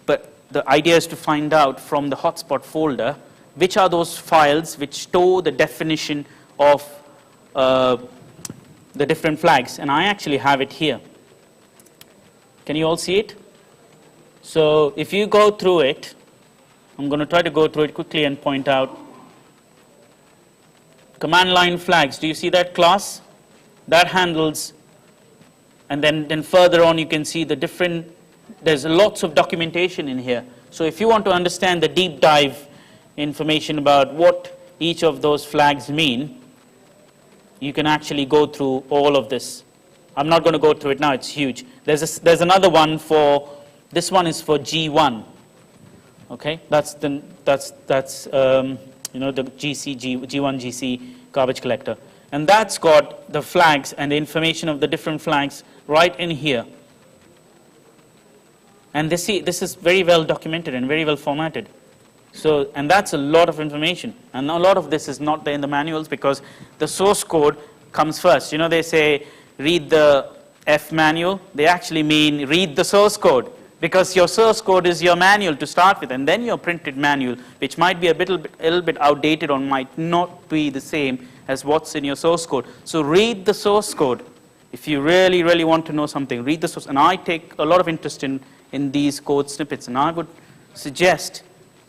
Speaker 2: But the idea is to find out from the hotspot folder which are those files which store the definition of the different flags. And I actually have it here. Can you all see it? So if you go through it, I'm going to try to go through it quickly and point out. Command line flags, do you see that class? That handles, and then further on you can see the different, there's lots of documentation in here. So if you want to understand the deep dive information about what each of those flags mean, you can actually go through all of this. I'm not going to go through it now, it's huge. There's another one for, this one is for G1. Okay, that's you know, the G1 GC garbage collector. And that's got the flags and the information of the different flags right in here. And this is very well documented and very well formatted. So, and that's a lot of information. And a lot of this is not there in the manuals because the source code comes first. You know, they say read the F manual. They actually mean read the source code, because your source code is your manual to start with, and then your printed manual, which might be a little bit outdated or might not be the same as what's in your source code. So read the source code. If you really, really want to know something, read the source. And I take a lot of interest in these code snippets, and I would suggest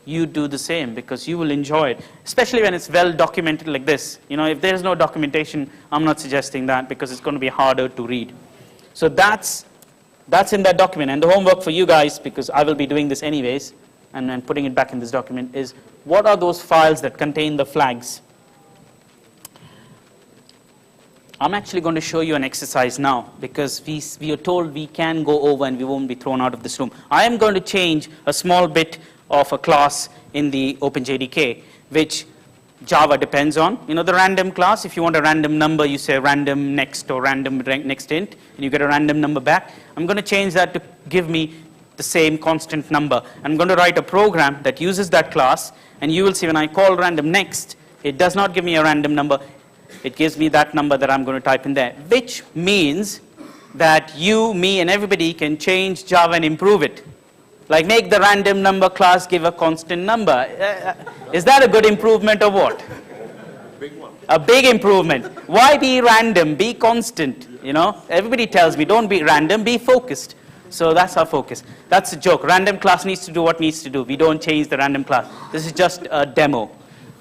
Speaker 2: you do the same because you will enjoy it, especially when it's well documented like this. You know, if there's no documentation, I'm not suggesting that because it's going to be harder to read. So that's in that document. And the homework for you guys, because I will be doing this anyways, and then putting it back in this document, is what are those files that contain the flags? I'm actually going to show you an exercise now, because we are told we can go over and we won't be thrown out of this room. I am going to change a small bit of a class in the OpenJDK, which Java depends on. You know the random class, if you want a random number, you say random next or random next int, and you get a random number back. I'm going to change that to give me the same constant number. I'm going to write a program that uses that class, and you will see when I call random next, it does not give me a random number. It gives me that number that I'm going to type in there, which means that you, me, and everybody can change Java and improve it. Like make the random number class give a constant number. Is that a good improvement or what?
Speaker 3: Big one.
Speaker 2: A big improvement. Why be random? Be constant. You know, everybody tells me don't be random, be focused. So that's our focus. That's a joke. Random class needs to do what needs to do. We don't change the random class. This is just a demo.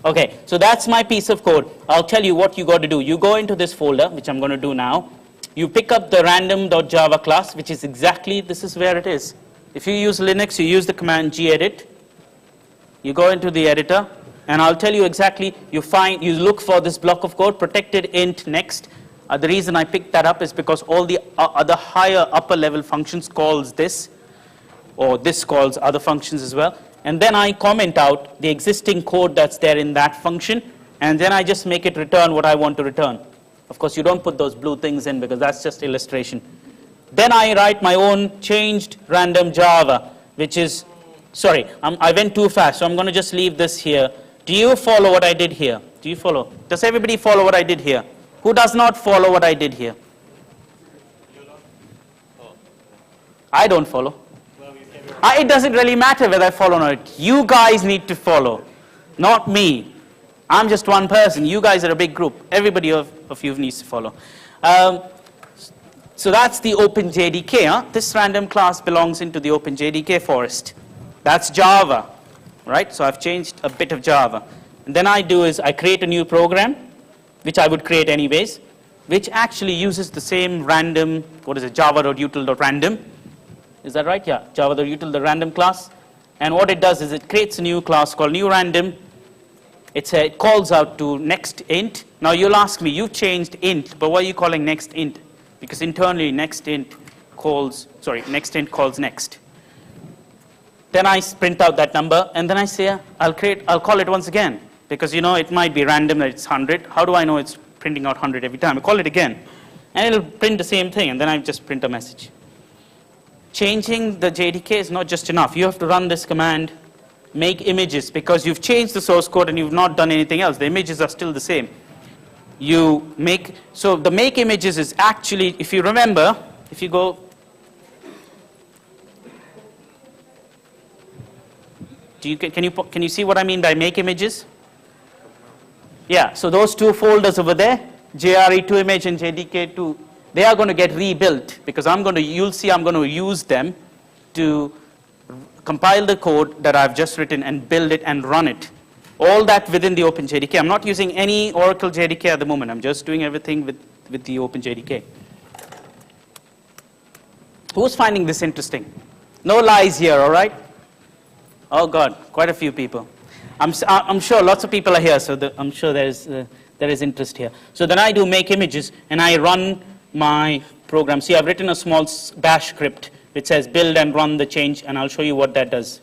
Speaker 2: Okay, so that's my piece of code. I'll tell you what you got to do. You go into this folder, which I'm going to do now. You pick up the random.java class, which is exactly, this is where it is. If you use Linux, you use the command gedit. You go into the editor, and I'll tell you exactly, you look for this block of code, protected int next. The reason I picked that up is because all the other higher upper level functions calls this, or this calls other functions as well. And then I comment out the existing code that's there in that function, and then I just make it return what I want to return. Of course, you don't put those blue things in because that's just illustration. Then I write my own changed random Java, which is, sorry, I went too fast, so I'm going to just leave this here. Do you follow what I did here? Do you follow? Does everybody follow what I did here? Who does not follow what I did here? I don't follow. It doesn't really matter whether I follow or not. You guys need to follow, not me. I'm just one person. You guys are a big group. Everybody of you needs to follow. So that's the OpenJDK. Huh? This random class belongs into the OpenJDK forest. That's Java, right? So I've changed a bit of Java. And then I do is I create a new program, which I would create anyways, which actually uses the same random, what is it, java.util.random. Is that right? Yeah, java.util, the random class. And what it does is it creates a new class called new random. It calls out to next int. Now you'll ask me, you changed int, but why are you calling next int? Because internally next int calls next. Then I print out that number, and then I say I'll call it once again, because you know it might be random that it's 100. How do I know it's printing out 100 every time? I call it again, and it'll print the same thing, and then I just print a message. Changing the JDK is not just enough. You have to run this command, make images, because you've changed the source code and you've not done anything else. The images are still the same. So the make images is actually, if you remember, if you go, can you see what I mean by make images? Yeah, so those two folders over there, JRE2image and JDK2, they are going to get rebuilt, because you'll see I'm going to use them to compile the code that I've just written and build it and run it. All that within the OpenJDK. I'm not using any Oracle JDK at the moment. I'm just doing everything with the OpenJDK. Who's finding this interesting? No lies here, all right? Oh God, quite a few people. I'm sure lots of people are here, so I'm sure there is interest here. So then I do make images, and I run my program. See, I've written a small bash script which says build and run the change, and I'll show you what that does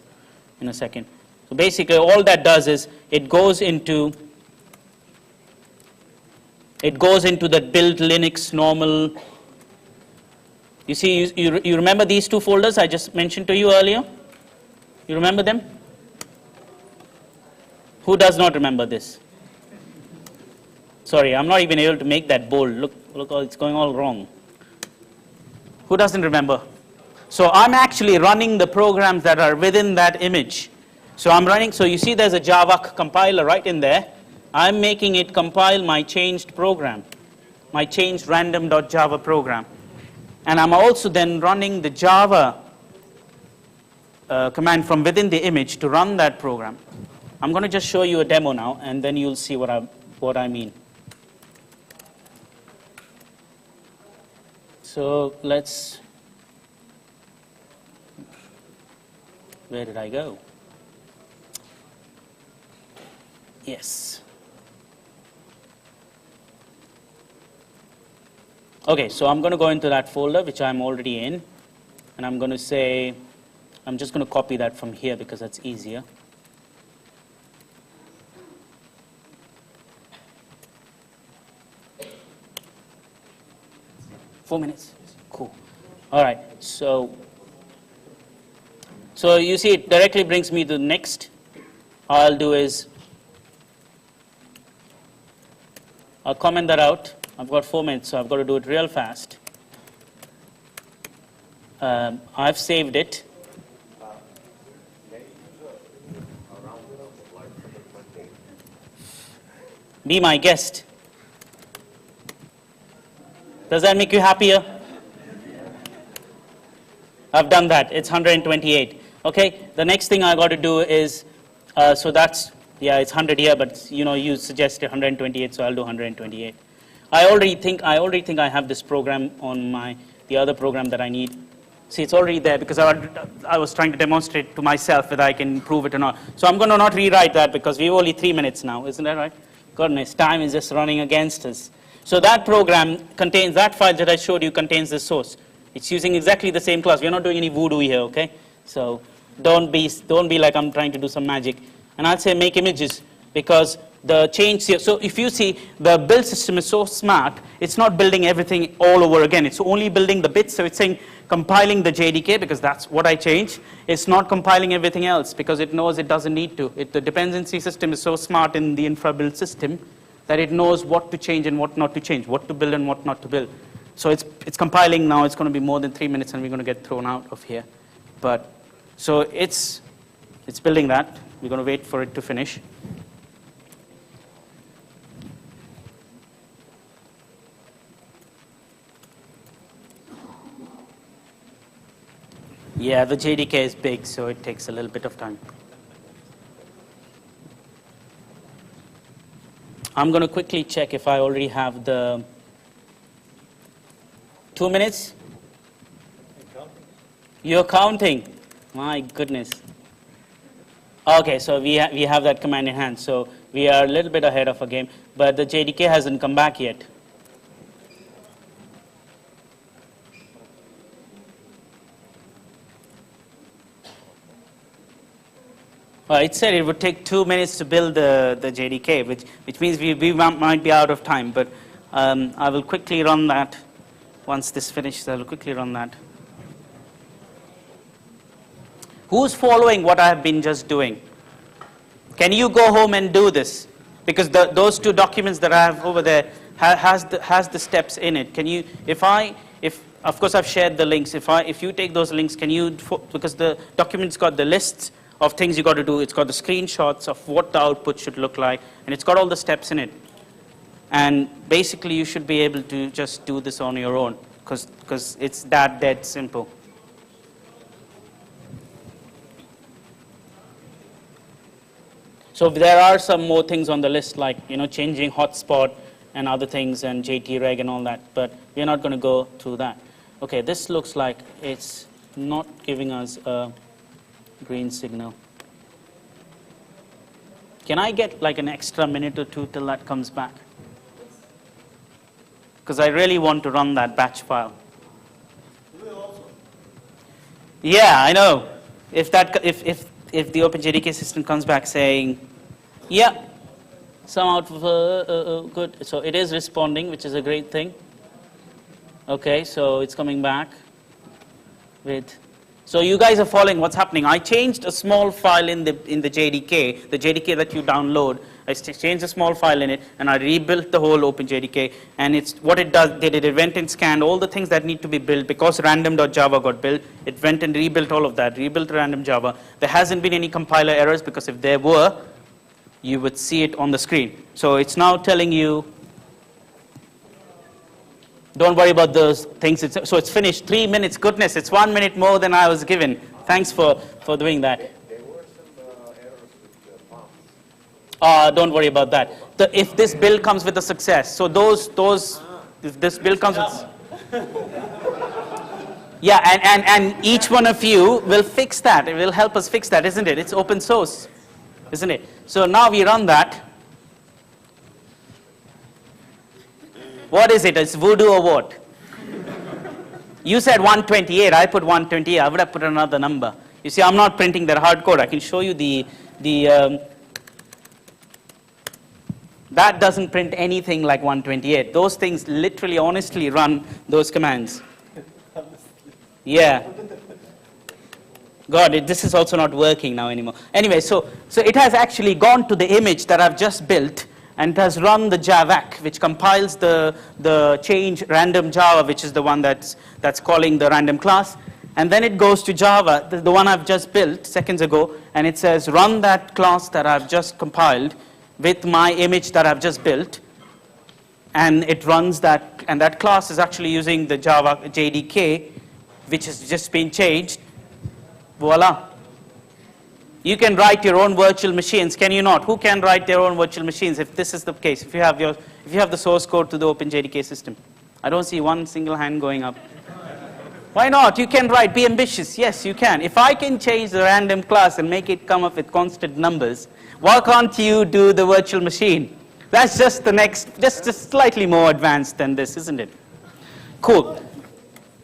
Speaker 2: in a second. So basically all that does is it goes into the build Linux normal. You see, you remember these two folders I just mentioned to you earlier? You remember them? Who does not remember this? Sorry, I'm not even able to make that bold. Look, it's going all wrong. Who doesn't remember? So I'm actually running the programs that are within that image. So so you see there's a Javadoc Compiler right in there. I'm making it compile my changed program, my changed random.java program. And I'm also then running the Java command from within the image to run that program. I'm going to just show you a demo now, and then you'll see what I mean. So where did I go? Yes. Okay, so I'm going to go into that folder, which I'm already in, and I'm going to say, I'm just going to copy that from here because that's easier. Four minutes. Cool. All right. So you see, it directly brings me to the next. All I'll do is I'll comment that out. I've got 4 minutes, so I've got to do it real fast. I've saved it. Be my guest. Does that make you happier? I've done that. It's 128. Okay. The next thing I got to do is, so that's, yeah, it's 100 here, but you suggested 128, so I'll do 128. I already think I have this program on the other program that I need. See, it's already there because I was trying to demonstrate to myself whether I can improve it or not. So I'm going to not rewrite that because we've only 3 minutes now, isn't that right? Goodness, time is just running against us. So that program contains, that file that I showed you contains the source. It's using exactly the same class. We're not doing any voodoo here, okay? So don't be like I'm trying to do some magic. And I'll say make images because the change here, so if you see the build system is so smart, it's not building everything all over again. It's only building the bits. So it's saying compiling the JDK because that's what I changed. It's not compiling everything else because it knows it doesn't need to. The dependency system is so smart in the infra build system that it knows what to change and what not to change, what to build and what not to build. So it's compiling now. It's going to be more than 3 minutes and we're going to get thrown out of here. But so it's building that. We're going to wait for it to finish. Yeah, the JDK is big, so it takes a little bit of time. I'm going to quickly check if I already have the 2 minutes. You're counting. My goodness. Okay, so we have that command in hand. So we are a little bit ahead of our game, but the JDK hasn't come back yet. Well, it said it would take 2 minutes to build the JDK, which means we might be out of time. But I will quickly run that. Once this finishes, I will quickly run that. Who's following what I have been just doing? Can you go home and do this? Because those 2 documents that I have over there has the steps in it. Can you, if of course I've shared the links. If you take those links, can you, because the document's got the lists of things you got to do. It's got the screenshots of what the output should look like, and it's got all the steps in it. And basically, you should be able to just do this on your own, because it's that dead simple. So there are some more things on the list, like changing hotspot and other things, and JTReg and all that. But we're not going to go through that. Okay, this looks like it's not giving us a green signal. Can I get like an extra minute or 2 till that comes back? Because I really want to run that batch file. Yeah, I know. If the OpenJDK system comes back saying, yeah, some output good. So it is responding, which is a great thing. Okay, so it's coming back with. So you guys are following what's happening. I changed a small file in the JDK, the JDK that you download. I changed a small file in it, and I rebuilt the whole OpenJDK. And what it did, it went and scanned all the things that need to be built. Because random.java got built, it went and rebuilt all of that, rebuilt random Java. There hasn't been any compiler errors, because if there were, you would see it on the screen. So it's now telling you, don't worry about those things. So it's finished. 3 minutes. Goodness, it's 1 minute more than I was given. Thanks for doing that.
Speaker 3: There were some errors with the bombs.
Speaker 2: Don't worry about that. If this build comes with a success, so if this build comes with, yeah, and each one of you will fix that. It will help us fix that, isn't it? It's open source, isn't it? So now we run that. What is it? It's voodoo or what? You said 128. I put 128. I would have put another number. You see, I'm not printing that hard code. I can show you that doesn't print anything like 128. Those things literally, honestly run those commands. Yeah. God, this is also not working now anymore. Anyway, so it has actually gone to the image that I've just built, and it has run the Javac, which compiles the change random Java, which is the one that's calling the random class. And then it goes to Java, the one I've just built seconds ago, and it says run that class that I've just compiled with my image that I've just built. And it runs that, and that class is actually using the Java JDK, which has just been changed. Voila. You can write your own virtual machines, can you not? Who can write their own virtual machines if this is the case, if you have the source code to the OpenJDK system? I don't see one single hand going up. Why not? You can write, be ambitious. Yes, you can. If I can change the random class and make it come up with constant numbers, why can't you do the virtual machine? That's just the next, just slightly more advanced than this, isn't it? Cool.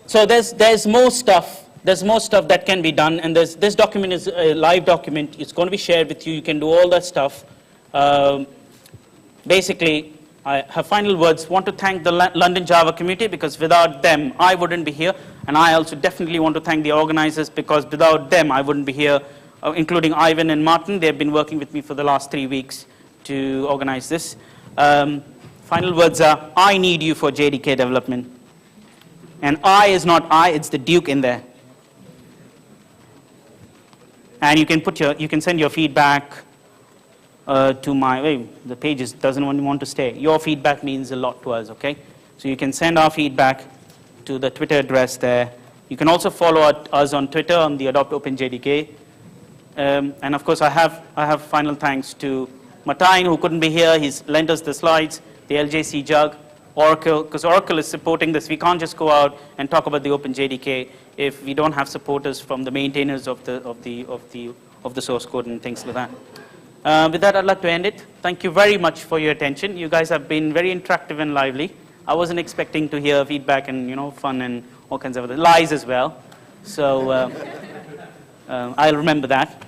Speaker 2: So there's more stuff. There's more stuff that can be done, and this document is a live document. It's going to be shared with you. You can do all that stuff. Basically, I have final words. Want to thank the London Java community, because without them, I wouldn't be here. And I also definitely want to thank the organizers, because without them, I wouldn't be here, including Ivan and Martin. They've been working with me for the last 3 weeks to organize this. Final words are, I need you for JDK development. And I is not I, it's the Duke in there. And you can send your feedback to my, the page doesn't want to stay. Your feedback means a lot to us, okay? So you can send our feedback to the Twitter address there. You can also follow us on Twitter on the Adopt OpenJDK. And of course, I have final thanks to Martijn, who couldn't be here. He's lent us the slides, the LJC jug, Oracle, because Oracle is supporting this. We can't just go out and talk about the OpenJDK if we don't have supporters from the maintainers of the source code and things like that. With that, I'd like to end it. Thank you very much for your attention. You guys have been very interactive and lively. I wasn't expecting to hear feedback and fun and all kinds of other lies as well. So I'll remember that.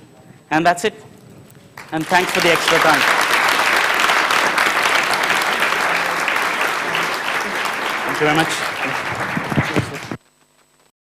Speaker 2: And that's it. And thanks for the extra time. Thank you very much.